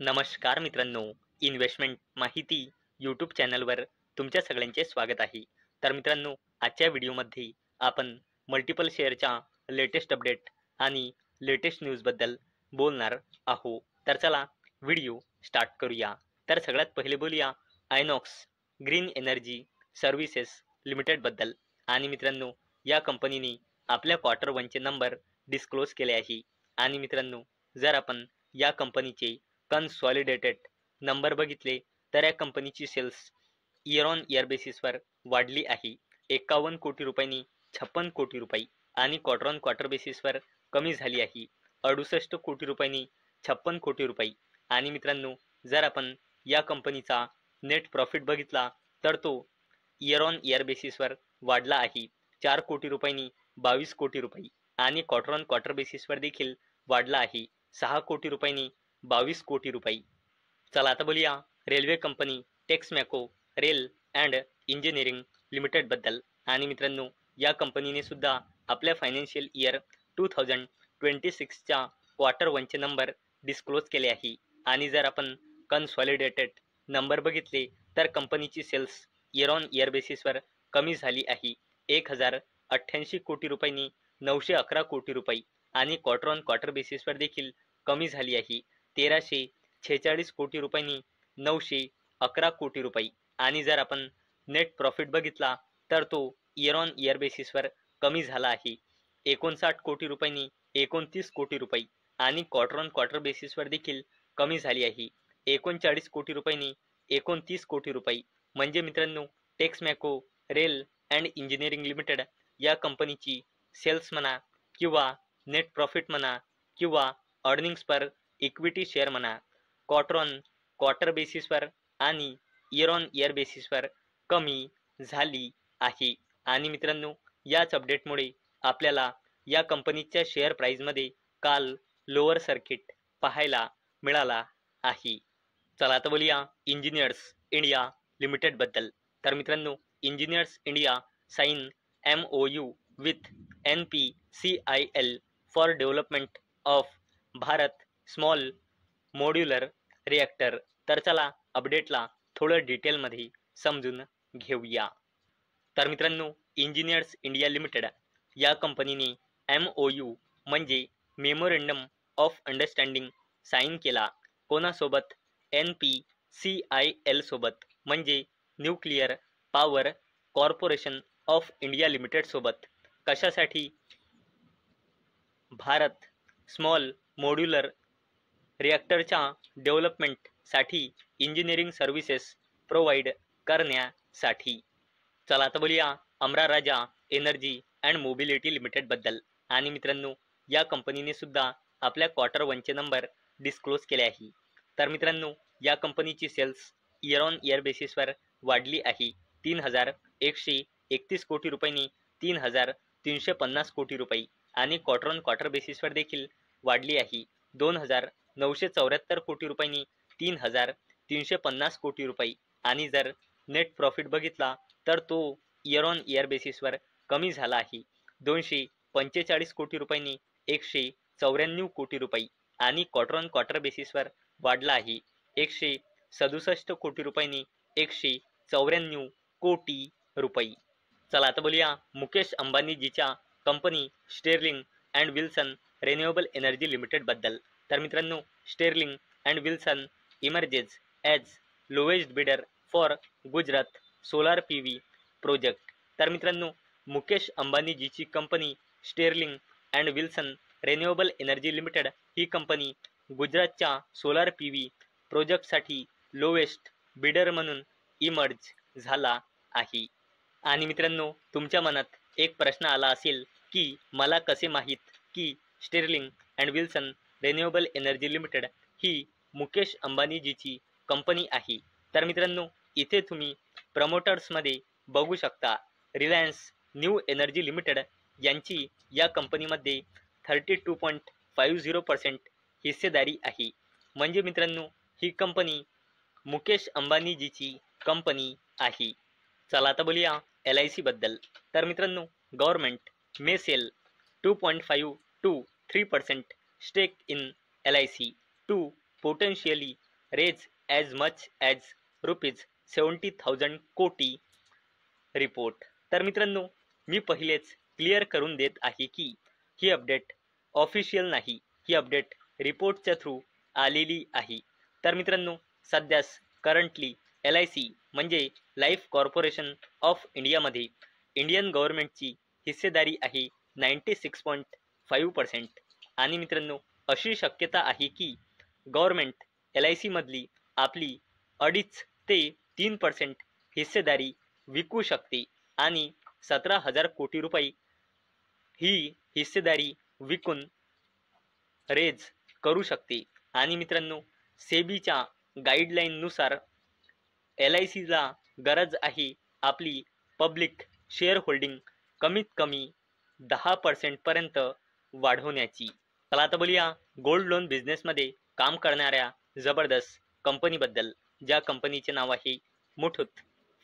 नमस्कार मित्रांनो, इन्व्हेस्टमेंट माहिती यूट्यूब चॅनलवर तुमच्या सगळ्यांचे स्वागत आहे. तर मित्रांनो, आजच्या व्हिडिओमध्ये आपण मल्टिपल शेअरच्या लेटेस्ट अपडेट आणि लेटेस्ट न्यूजबद्दल बोलणार आहोत. तर चला व्हिडिओ स्टार्ट करूया. तर सगळ्यात पहिले बोलूया आयनॉक्स ग्रीन एनर्जी सर्व्हिसेस लिमिटेडबद्दल. आणि मित्रांनो, या कंपनीने आपल्या क्वार्टर वनचे नंबर डिस्क्लोज केले आहे. आणि मित्रांनो, जर आपण या कंपनीचे कन्सॉलिडेटेड नंबर बघितले तर या कंपनीची सेल्स इयर ऑन इयर बेसिसवर वाढली आहे 51 कोटी रुपयांनी 56 कोटी रुपये आणि क्वार्टर ऑन क्वार्टर बेसिसवर कमी झाली आहे 68 कोटी रुपयांनी 56 कोटी रुपये. आणि मित्रांनो, जर आपण या कंपनीचा नेट प्रॉफिट बघितला तर तो इयर ऑन इयर बेसिसवर वाढला आहे 4 कोटी रुपयांनी 22 कोटी रुपये आणि क्वार्टर ऑन क्वार्टर बेसिसवर देखील वाढला आहे 6 कोटी रुपयांनी 22 कोटी रुपये. चला आता बोलूया railway company Texmaco rail and engineering लिमिटेडबद्दल. आणि मित्रांनो, या कंपनीने सुद्धा आपल्या फायनान्शियल इयर 2026च्या क्वार्टर वनचे नंबर डिस्क्लोज केले आहे. आणि जर आपण कन्सॉलिडेटेड नंबर बघितले तर कंपनीची सेल्स इयर ऑन इयर बेसिसवर कमी झाली आहे 1088 कोटी रुपयांनी 911 कोटी रुपये आणि क्वार्टर ऑन क्वार्टर बेसिसवर देखील कमी झाली आहे 1346 कोटी रुपयांनी 911 कोटी रुपये. आणि जर आपण नेट प्रॉफिट बघितला तर तो इयर ऑन इयर बेसिसवर कमी झाला आहे 59 कोटी रुपयांनी 29 कोटी रुपये आणि क्वार्टर ऑन क्वार्टर बेसिसवर देखील कमी झाली आहे 39 कोटी रुपयांनी 29 कोटी रुपये. म्हणजे मित्रांनो, टेक्समॅको रेल अँड इंजिनिअरिंग लिमिटेड या कंपनीची सेल्स म्हणा किंवा नेट प्रॉफिट म्हणा किंवा अर्निंग्स पर इक्विटी शेअर म्हणा क्वार्टर ऑन क्वार्टर बेसिसवर आणि इयर ऑन इयर बेसिसवर कमी झाली आहे. आणि मित्रांनो, याच अपडेटमुळे आपल्याला या कंपनीच्या शेअर प्राईजमध्ये काल लोअर सर्किट पाहायला मिळाला आहे. चला आता बोलूया इंजिनियर्स इंडिया लिमिटेडबद्दल. तर मित्रांनो, engineers India sign MOU with NPCIL for development of Bharat small modular reactor. तर चला अपडेटला थोडं डिटेलमध्ये समजून घेऊया. तर मित्रांनो, इंजिनियर्स इंडिया लिमिटेड या कंपनीने MOU म्हणजे मेमोरेंडम ऑफ अंडरस्टँडिंग साईन केला. कोणासोबत? NPCIL सोबत, म्हणजे nuclear power corporation of India limited सोबत. कशासाठी? भारत स्मॉल मॉड्युलर रिॲक्टरच्या डेव्हलपमेंटसाठी इंजिनिअरिंग सर्व्हिसेस प्रोव्हाइड करण्यासाठी. चला आता बोलूया Amara Raja energy and mobility लिमिटेडबद्दल. आणि मित्रांनो, या कंपनीने सुद्धा आपल्या क्वार्टर वनचे नंबर डिस्क्लोज केले आहे. तर मित्रांनो, या कंपनीची सेल्स इयर ऑन इयर बेसिसवर वाढली आहे 3131 कोटी रुपयांनी 3350 कोटी रुपये आणि क्वार्टर ऑन क्वार्टर बेसिसवर देखील वाढली आहे 2974 कोटी रुपयांनी 3350 कोटी रुपये. आणि जर नेट प्रॉफिट बघितला तर तो इयर ऑन इयर बेसिसवर कमी झाला आहे 245 कोटी रुपयांनी 194 कोटी रुपये आणि क्वार्टर ऑन क्वार्टर बेसिसवर वाढला आहे 167 कोटी रुपयांनी 194 कोटी रुपये. चला आता बोलूया मुकेश अंबानीजीच्या company Sterling and Wilson renewable energy लिमिटेडबद्दल. तर मित्रांनो, Sterling and Wilson emerges as lowest bidder for Gujarat solar PV project. तर मित्रांनो, मुकेश अंबानीजीची company Sterling and Wilson renewable energy limited ही कंपनी गुजरातच्या सोलार PV प्रोजेक्टसाठी लोवेस्ट बिडर म्हणून इमर्ज झाला आहे. आणि मित्रांनो, तुमच्या मनात एक प्रश्न आला असेल की मला कसे माहीत की Sterling and Wilson renewable energy limited ही मुकेश अंबानीजीची कंपनी आहे. तर मित्रांनो, इथे तुम्ही प्रमोटर्समध्ये बघू शकता रिलायन्स न्यू एनर्जी लिमिटेड यांची या कंपनीमध्ये 32.50% हिस्सेदारी आहे. म्हणजे मित्रांनो, ही कंपनी मुकेश अंबानीजीची कंपनी आहे. चला आता बोलूया LIC बद्दल. तर मित्रांनो, government may sell 2.5 to 3% stake in LIC to potentially raise as much as ₹70,000 कोटी रिपोर्ट. तर मित्रांनो, मी पहिलेच क्लिअर करून देत आहे की ही अपडेट ऑफिशियल नाही, ही अपडेट रिपोर्टच्या थ्रू आलेली आहे. तर मित्रांनो, सध्यास करंटली LIC म्हणजे लाईफ कॉर्पोरेशन ऑफ इंडियामध्ये इंडियन गव्हर्नमेंटची हिस्सेदारी आहे 96.5%. आणि मित्रांनो, अशी शक्यता आहे की गव्हर्नमेंट LIC मधली आपली 2.5 ते 3% हिस्सेदारी विकू शकते आणि 17,000 कोटी रुपये ही हिस्सेदारी विकून रेज करू शकते. आणि मित्रांनो, सेबीच्या गाईडलाईननुसार LICला गरज आहे आपली पब्लिक शेअर होल्डिंग कमीत कमी 10% पर्यंत वाढवण्याची. चला आता बोलूया गोल्ड लोन बिझनेसमध्ये काम करणाऱ्या जबरदस्त कंपनीबद्दल, ज्या कंपनीचे नाव आहे मुठूत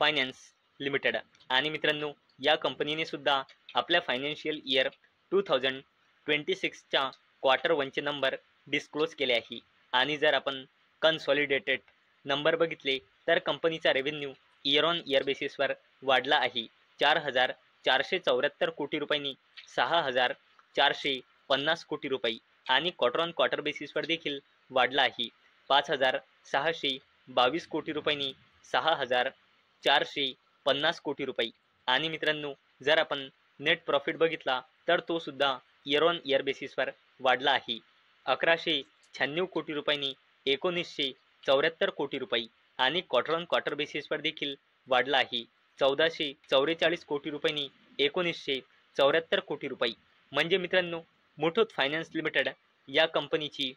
फायनान्स लिमिटेड. आणि मित्रांनो, या कंपनीने सुद्धा आपल्या फायनान्शियल इयर 2026च्या क्वार्टर 1चे नंबर डिस्क्लोज केले आहे. आणि जर आपण कन्सॉलिडेटेड नंबर बघितले तर कंपनीचा रेव्हेन्यू इयर ऑन इयर बेसिसवर वाढला आहे 4,474 कोटी रुपयांनी 6,450 कोटी रुपये. आणि क्वार्टर ऑन क्वार्टर बेसिसवर देखील वाढला आहे 5,622 कोटी रुपयांनी 6,450 कोटी रुपये. आणि मित्रांनो, जर आपण नेट प्रॉफिट बघितला तर तो सुद्धा इयर ऑन इयर बेसिसवर वाढला आहे 1,196 कोटी रुपयांनी 1,974 कोटी रुपये. आणि क्वार्टर ऑन क्वार्टर बेसिसवर देखील वाढला आहे 1,444 कोटी रुपयांनी 1,974 कोटी रुपये. म्हणजे मित्रांनो, मुठूत फायनान्स लिमिटेड या कंपनीची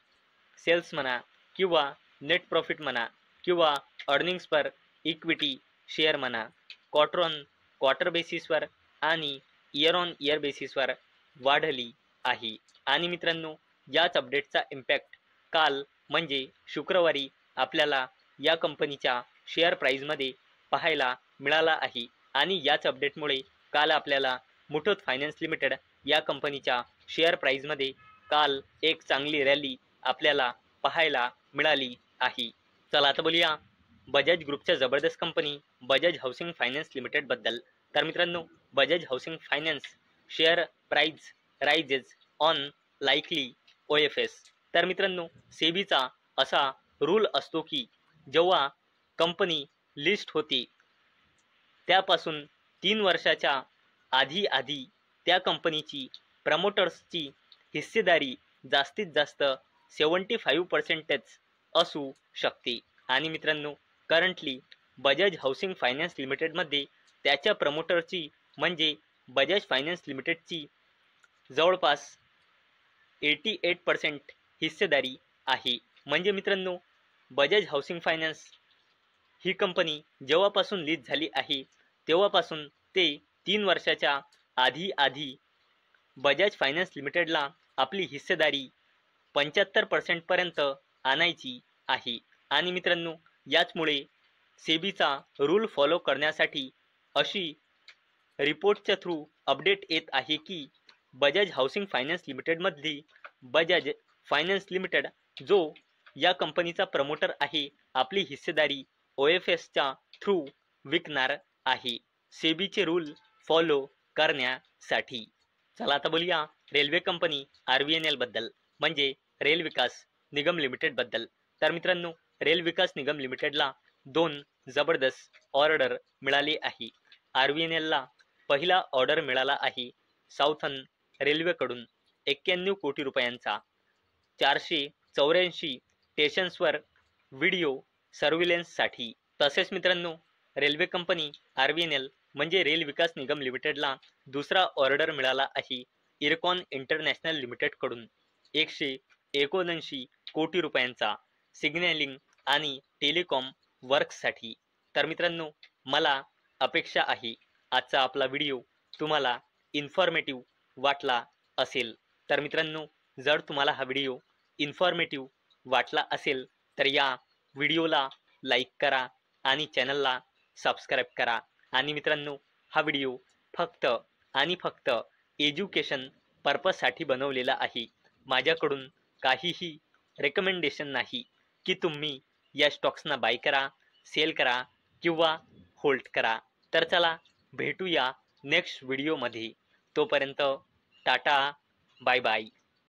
सेल्स म्हणा किंवा नेट प्रॉफिट म्हणा किंवा अर्निंग्स पर इक्विटी शेअर म्हणा, क्वार्टर ऑन क्वार्टर बेसिसवर आणि इयर ऑन इयर बेसिसवर वाढली आहे. आणि मित्रांनो, याच अपडेटचा इम्पॅक्ट काल म्हणजे शुक्रवारी आपल्याला या कंपनीच्या शेअर प्राईजमध्ये पाहायला मिळाला आहे. आणि याच अपडेटमुळे काल आपल्याला मुठूत फायनान्स लिमिटेड या कंपनीच्या शेअर प्राईजमध्ये काल एक चांगली रॅली आपल्याला पाहायला मिळाली आहे. चला आता बोलूया बजाज ग्रुपच्या जबरदस्त कंपनी बजाज हाऊसिंग फायनान्स लिमिटेडबद्दल. तर मित्रांनो, Bajaj housing finance share price rises on likely OFS. तर मित्रांनो, सेबीचा असा रूल असतो की जेव्हा कंपनी लिस्ट होते त्यापासून 3 वर्षाच्या आधी त्या कंपनीची प्रमोटर्सची हिस्सेदारी जास्तीत जास्त 75% असू शकते. आणि मित्रांनो, करंटली बजाज हाऊसिंग फायनान्स लिमिटेडमध्ये त्याच्या प्रमोटरची म्हणजे बजाज फायनान्स लिमिटेडची जवळपास 88% हिस्सेदारी आहे. म्हणजे मित्रांनो, बजाज हाऊसिंग फायनान्स ही कंपनी जेव्हापासून लिस्ट झाली आहे तेव्हापासून ते 3 वर्षाच्या आधी बजाज फायनान्स लिमिटेडला आपली हिस्सेदारी 75% पर्यंत आणायची आहे. आणि मित्रांनो, याचमुळे सेबीचा रूल फॉलो करण्यासाठी अशी रिपोर्टच्या थ्रू अपडेट येत आहे की बजाज हाऊसिंग फायनान्स लिमिटेडमधली बजाज फायनान्स लिमिटेड जो या कंपनीचा प्रमोटर आहे आपली हिस्सेदारी OFSच्या थ्रू विकणार आहे सेबीचे रूल फॉलो करण्यासाठी. चला आता बोलूया रेल्वे कंपनी RVNL बद्दल म्हणजे रेल विकास निगम लिमिटेड बद्दल. तर मित्रांनो, रेल विकास निगम लिमिटेडला 2 जबरदस्त ऑर्डर मिळाले आहे. RVNLला पहिला ऑर्डर मिळाला आहे साऊथर्न रेल्वेकडून 91 कोटी रुपयांचा 484 स्टेशन्सवर व्हिडिओ सर्व्हिलन्ससाठी. तसेच मित्रांनो, रेल्वे कंपनी RVNL म्हणजे रेल विकास निगम लिमिटेडला दुसरा ऑर्डर मिळाला आहे इरकॉन इंटरनॅशनल लिमिटेडकडून 179 कोटी रुपयांचा सिग्नलिंग आणि टेलिकॉम वर्क्ससाठी. तर मित्रांनो, मला अपेक्षा आहे आजचा आपला व्हिडिओ तुम्हाला इन्फॉर्मेटिव्ह वाटला असेल. तर मित्रांनो, जर तुम्हाला हा व्हिडिओ इन्फॉर्मेटिव्ह वाटला असेल तर या व्हिडिओला लाईक करा आणि चॅनलला सबस्क्राईब करा. आणि मित्रांनो, हा व्हिडिओ फक्त आणि फक्त एज्युकेशन पर्पजसाठी बनवलेला आहे. माझ्याकडून काहीही रेकमेंडेशन नाही की तुम्ही या स्टॉक्सना बाय करा, सेल करा किंवा होल्ड करा. तर चला भेटूया नेक्स्ट व्हिडिओमध्ये. तोपर्यंत टाटा, बाय बाय.